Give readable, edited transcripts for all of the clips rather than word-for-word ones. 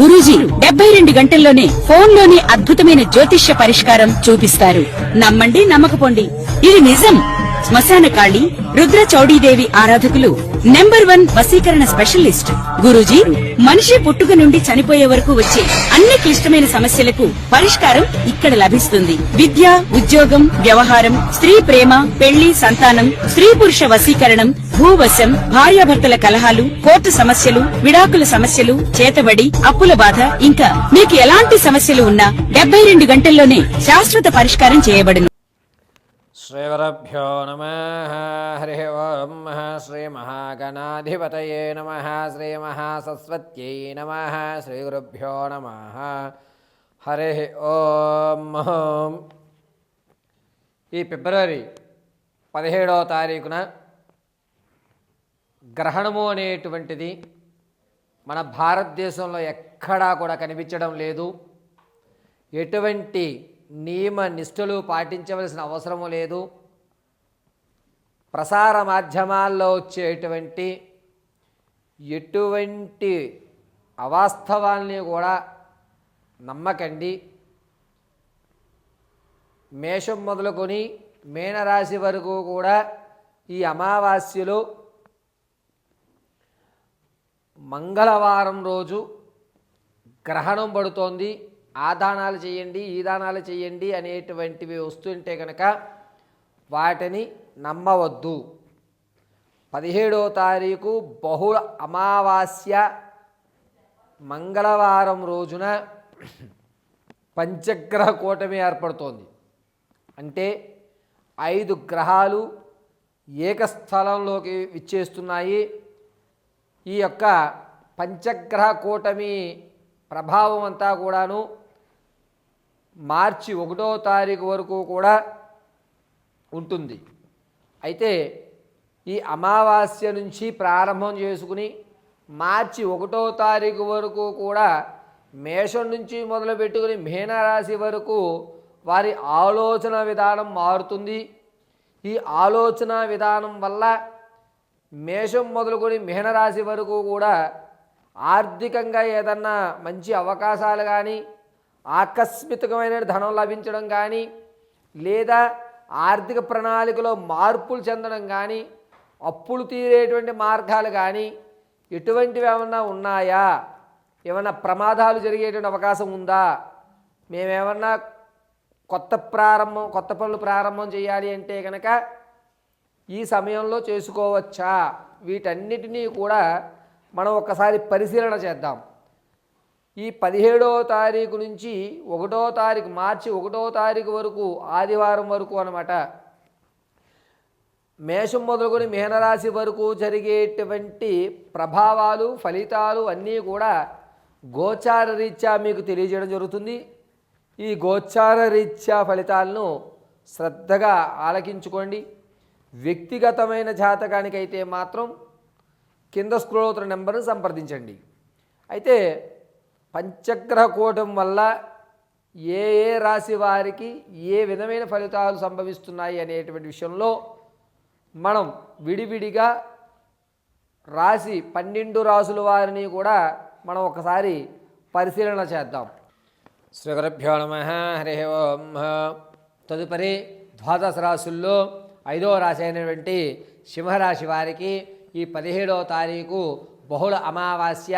గురూజీ 72 గంటల్లోనే ఫోన్లోనే అద్భుతమైన జ్యోతిష్య పరిష్కారం చూపిస్తారు. నమ్మండి, నమ్మకపోండి, ఇది నిజం. శ్మశాన కాళి రుద్ర చౌడీదేవి ఆరాధకులు నంబర్ 1 వశీకరణ స్పెషలిస్ట్. గురూజీ మనిషి పుట్టుక నుండి చనిపోయే వరకు వచ్చే అన్ని క్లిష్టమైన సమస్యలకు పరిష్కారం ఇక్కడ లభిస్తుంది. విద్య, ఉద్యోగం, వ్యవహారం, స్త్రీ ప్రేమ, పెళ్లి, సంతానం, స్త్రీ పురుష వశీకరణం, భూవశం, భార్యాభర్తల కలహాలు, కోర్టు సమస్యలు, విడాకుల సమస్యలు, చేతబడి, అప్పుల బాధ, ఇంకా మీకు ఎలాంటి సమస్యలు ఉన్నా 72 గంటల్లోనే శాశ్వత పరిష్కారం చేయబడును. శ్రీగురుభ్యో నమః. హరి ఓం. శ్రీ మహాగణాధిపతయే నమః. శ్రీ మహాసరస్వత్యై నమః. శ్రీగురుభ్యో నమః. హరి ఓం. ఈ ఫిబ్రవరి 17వ తారీఖున గ్రహణము అనేటువంటిది మన భారతదేశంలో ఎక్కడా కూడా కనిపించడం లేదు. ఎటువంటి నియమ నిష్ఠలు పాటించవలసిన అవసరము లేదు. ప్రసార మాధ్యమాల్లో వచ్చేటువంటి ఎటువంటి అవాస్తవాల్ని కూడా నమ్మకండి. మేషం మొదలుకొని మీనరాశి వరకు కూడా ఈ అమావాస్యలో మంగళవారం రోజు గ్రహణం పడుతోంది. ఆ దానాలు చేయండి, ఈ దానాలు చేయండి అనేటువంటివి వస్తుంటే కనుక వాటిని నమ్మవద్దు. 17వ తారీఖు బహుళ అమావాస్య మంగళవారం రోజున పంచగ్రహ కూటమి ఏర్పడుతోంది. అంటే 5 గ్రహాలు ఏకస్థలంలోకి విచ్చేస్తున్నాయి. ఈ యొక్క పంచగ్రహ కూటమి ప్రభావం అంతా కూడాను మార్చి 1వ తారీఖు వరకు కూడా ఉంటుంది. అయితే ఈ అమావాస్య నుంచి ప్రారంభం చేసుకుని మార్చి 1వ తారీఖు వరకు కూడా మేషం నుంచి మొదలు పెట్టుకుని మీనరాశి వరకు వారి ఆలోచన విధానం మారుతుంది. ఈ ఆలోచన విధానం వల్ల మేషం మొదలుకొని మీనరాశి వరకు కూడా ఆర్థికంగా ఏదన్నా మంచి అవకాశాలు కానీ, ఆకస్మికమైన ధనం లభించడం కానీ, లేదా ఆర్థిక ప్రణాళికలో మార్పులు చెందడం కానీ, అప్పులు తీరేటువంటి మార్గాలు కానీ ఎటువంటివి ఏమన్నా ఉన్నాయా, ఏమన్నా ప్రమాదాలు జరిగేటువంటి అవకాశం ఉందా, మేమేమన్నా కొత్త పనులు ప్రారంభం చేయాలి అంటే కనుక ఈ సమయంలో చేసుకోవచ్చా, వీటన్నిటినీ కూడా మనం ఒకసారి పరిశీలన చేద్దాం. ఈ 17వ తారీఖు నుంచి 1వ తారీఖు మార్చి 1వ తారీఖు వరకు ఆదివారం వరకు అన్నమాట, మేషం మొదలుకొని మీనరాశి వరకు జరిగేటువంటి ప్రభావాలు, ఫలితాలు అన్నీ కూడా గోచార రీత్యా మీకు తెలియజేయడం జరుగుతుంది. ఈ గోచార రీత్యా ఫలితాలను శ్రద్ధగా ఆలకించుకోండి. వ్యక్తిగతమైన జాతకానికైతే మాత్రం కింద స్క్రోల్ అవుతున్న నెంబర్ను సంప్రదించండి. అయితే పంచగ్రహ కూటం వల్ల ఏ ఏ రాశి వారికి ఏ విధమైన ఫలితాలు సంభవిస్తున్నాయి అనేటువంటి విషయంలో మనం విడివిడిగా రాశి 12 రాసుల వారిని కూడా మనం ఒకసారి పరిశీలన చేద్దాం. శ్రీగురుభ్యో నమః. హరి ఓం. తదుపరి ద్వాదశ రాశుల్లో 5వ రాశి అయినటువంటి సింహరాశి వారికి ఈ 17వ తారీఖు బహుళ అమావాస్య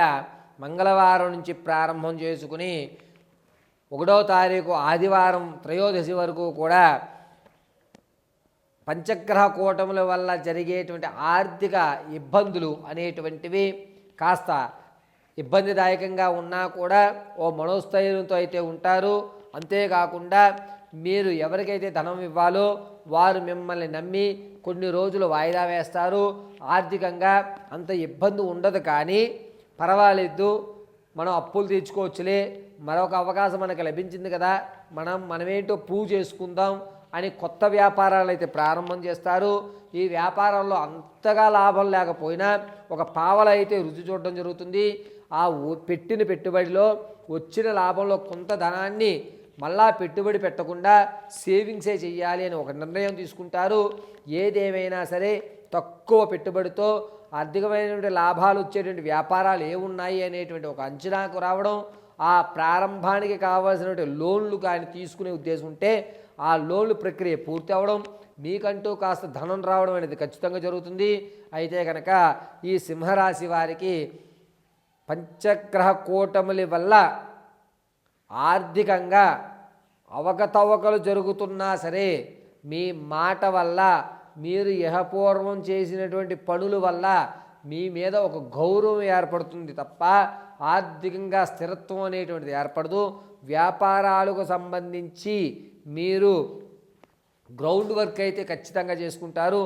మంగళవారం నుంచి ప్రారంభం చేసుకుని 1వ తారీఖు ఆదివారం త్రయోదశి వరకు కూడా పంచగ్రహ కూటముల వల్ల జరిగేటువంటి ఆర్థిక ఇబ్బందులు అనేటువంటివి కాస్త ఇబ్బందిదాయకంగా ఉన్నా కూడా ఓ మనోస్థైర్యంతో అయితే ఉంటారు. అంతేకాకుండా మీరు ఎవరికైతే ధనం ఇవ్వాలో వారు మిమ్మల్ని నమ్మి కొన్ని రోజులు వాయిదా వేస్తారు. ఆర్థికంగా అంత ఇబ్బంది ఉండదు, కానీ పర్వాలేదు, మనం అప్పులు తీర్చుకోవచ్చులే, మరొక అవకాశం మనకు లభించింది కదా, మనమేంటో ప్రూవ్ చేసుకుందాం అని కొత్త వ్యాపారాలు అయితే ప్రారంభం చేస్తారు. ఈ వ్యాపారంలో అంతగా లాభం లేకపోయినా ఒక పావల అయితే రుచి చూడడం జరుగుతుంది. ఆ పెట్టిన పెట్టుబడిలో వచ్చిన లాభంలో కొంత ధనాన్ని మళ్ళా పెట్టుబడి పెట్టకుండా సేవింగ్సే చెయ్యాలి అని ఒక నిర్ణయం తీసుకుంటారు. ఏదేమైనా సరే తక్కువ పెట్టుబడితో ఆర్థికమైనటువంటి లాభాలు వచ్చేటువంటి వ్యాపారాలు ఏమున్నాయి అనేటువంటి ఒక అంచనాకు రావడం, ఆ ప్రారంభానికి కావాల్సినటువంటి లోన్లు కానీ తీసుకునే ఉద్దేశం ఉంటే ఆ లోన్లు ప్రక్రియ పూర్తి అవ్వడం, మీకంటూ కాస్త ధనం రావడం అనేది ఖచ్చితంగా జరుగుతుంది. అయితే కనుక ఈ సింహరాశి వారికి పంచగ్రహ కూటముల వల్ల ఆర్థికంగా అవకతవకలు జరుగుతున్నా సరే మీ మాట వల్ల, మీరు యహపూర్వం చేసినటువంటి పనుల వల్ల మీ మీద ఒక గౌరవం ఏర్పడుతుంది తప్ప ఆర్థికంగా స్థిరత్వం అనేటువంటిది ఏర్పడదు. వ్యాపారాలకు సంబంధించి మీరు గ్రౌండ్ వర్క్ అయితే ఖచ్చితంగా చేసుకుంటారు.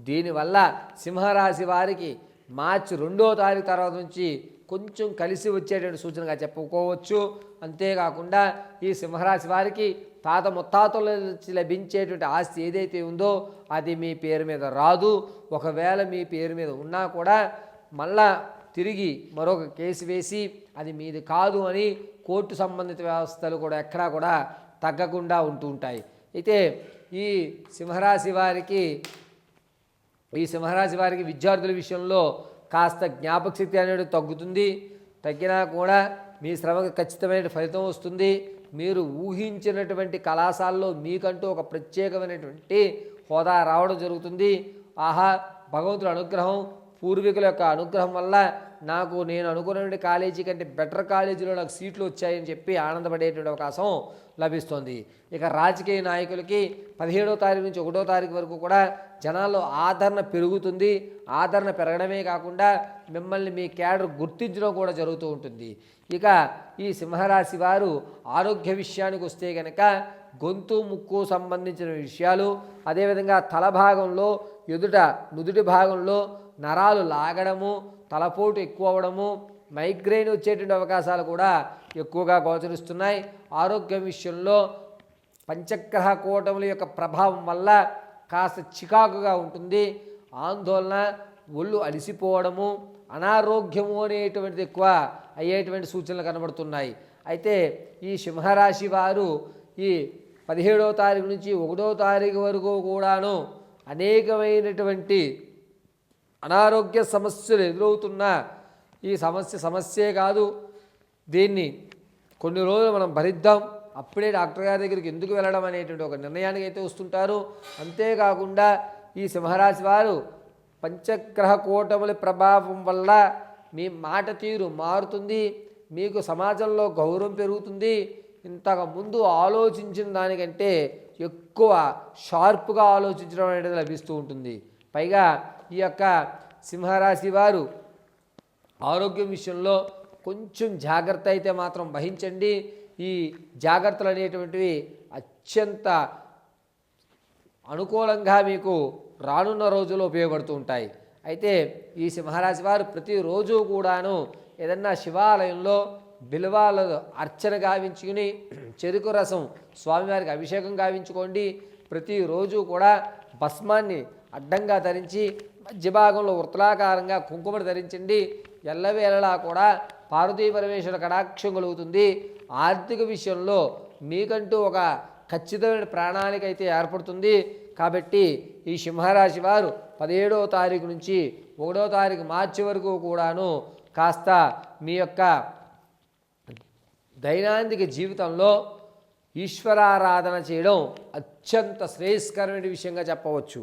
దీనివల్ల సింహరాశి వారికి మార్చి 2వ తారీఖు తర్వాత నుంచి కొంచెం కలిసి వచ్చేటువంటి సూచనగా చెప్పుకోవచ్చు. అంతేకాకుండా ఈ సింహరాశి వారికి తాత ముత్తాతల నుంచి లభించేటువంటి ఆస్తి ఏదైతే ఉందో అది మీ పేరు మీద రాదు. ఒకవేళ మీ పేరు మీద ఉన్నా కూడా మళ్ళా తిరిగి మరొక కేసు వేసి అది మీది కాదు అని కోర్టు సంబంధిత వ్యవస్థలు కూడా ఎక్కడా కూడా తగ్గకుండా ఉంటూ ఉంటాయి. అయితే ఈ సింహరాశి వారికి విద్యార్థుల విషయంలో కాస్త జ్ఞాపక శక్తి అనేది తగ్గుతుంది. తగ్గినా కూడా మీ శ్రమకు ఖచ్చితమైన ఫలితం వస్తుంది. మీరు ఊహించినటువంటి కళాశాలలో మీకంటూ ఒక ప్రత్యేకమైనటువంటి హోదా రావడం జరుగుతుంది. ఆహా, భగవంతుడి అనుగ్రహం, పూర్వీకుల యొక్క అనుగ్రహం వల్ల నేను అనుకున్నటువంటి కాలేజీ కంటే బెటర్ కాలేజీలో నాకు సీట్లు వచ్చాయని చెప్పి ఆనందపడేటువంటి అవకాశం లభిస్తుంది. ఇక రాజకీయ నాయకులకి 17వ తారీఖు నుంచి 1వ తారీఖు వరకు కూడా జనాల్లో ఆదరణ పెరుగుతుంది. ఆదరణ పెరగడమే కాకుండా మిమ్మల్ని మీ క్యాడర్ గుర్తించడం కూడా జరుగుతూ ఉంటుంది. ఇక ఈ సింహరాశి వారు ఆరోగ్య విషయానికి వస్తే కనుక గొంతు ముక్కు సంబంధించిన విషయాలు, అదేవిధంగా తల భాగంలో నుదుటి భాగంలో నరాలు లాగడము, తలపోటు ఎక్కువ అవ్వడము, మైగ్రెయిన్ వచ్చేటువంటి అవకాశాలు కూడా ఎక్కువగా గోచరిస్తున్నాయి. ఆరోగ్యం విషయంలో పంచగ్రహ కూటముల యొక్క ప్రభావం వల్ల కాస్త చికాకుగా ఉంటుంది. ఆందోళన, ఒళ్ళు అలిసిపోవడము, అనారోగ్యము అనేటువంటిది ఎక్కువ అయ్యేటువంటి సూచనలు కనబడుతున్నాయి. అయితే ఈ సింహరాశి వారు ఈ 17వ తారీఖు నుంచి 1వ తారీఖు వరకు కూడాను అనేకమైనటువంటి అనారోగ్య సమస్యలు ఎదురవుతున్న ఈ సమస్యే కాదు, దీన్ని కొన్ని రోజులు మనం భరిద్దాం, అప్పుడే డాక్టర్ గారి దగ్గరికి ఎందుకు వెళ్ళడం అనేటువంటి ఒక నిర్ణయానికి అయితే వస్తుంటారు. అంతేకాకుండా ఈ సింహరాశి వారు పంచగ్రహ కూటముల ప్రభావం వల్ల మీ మాట తీరు మారుతుంది. మీకు సమాజంలో గౌరవం పెరుగుతుంది. ఇంతకు ముందు ఆలోచించిన దానికంటే ఎక్కువ షార్ప్గా ఆలోచించడం అనేది లభిస్తూ ఉంటుంది. పైగా ఈ యొక్క సింహరాశి వారు ఆరోగ్యం విషయంలో కొంచెం జాగ్రత్త అయితే మాత్రం వహించండి. ఈ జాగ్రత్తలు అనేటువంటివి అత్యంత అనుకూలంగా మీకు రానున్న రోజుల్లో ఉపయోగపడుతూ ఉంటాయి. అయితే ఈ సింహరాశి వారు ప్రతిరోజు కూడాను ఏదన్నా శివాలయంలో బిల్వాల అర్చన గావించుకుని చెరుకు రసం స్వామివారికి అభిషేకం గావించుకోండి. ప్రతిరోజు కూడా భస్మాన్ని అడ్డంగా ధరించి మధ్య భాగంలో వృత్తలాకారంగా కుంకుమను ధరించండి. ఎల్లవేళలా కూడా పార్వతీ పరమేశ్వర కటాక్షం కలుగుతుంది. ఆర్థిక విషయంలో మీకంటూ ఒక ఖచ్చితమైన ప్రణాళిక అయితే ఏర్పడుతుంది. కాబట్టి ఈ సింహరాశి వారు 17వ తారీఖు నుంచి 1వ తారీఖు మార్చి వరకు కూడాను కాస్త మీ యొక్క దైనందిక జీవితంలో ఈశ్వరారాధన చేయడం అత్యంత శ్రేయస్కరమైన విషయంగా చెప్పవచ్చు.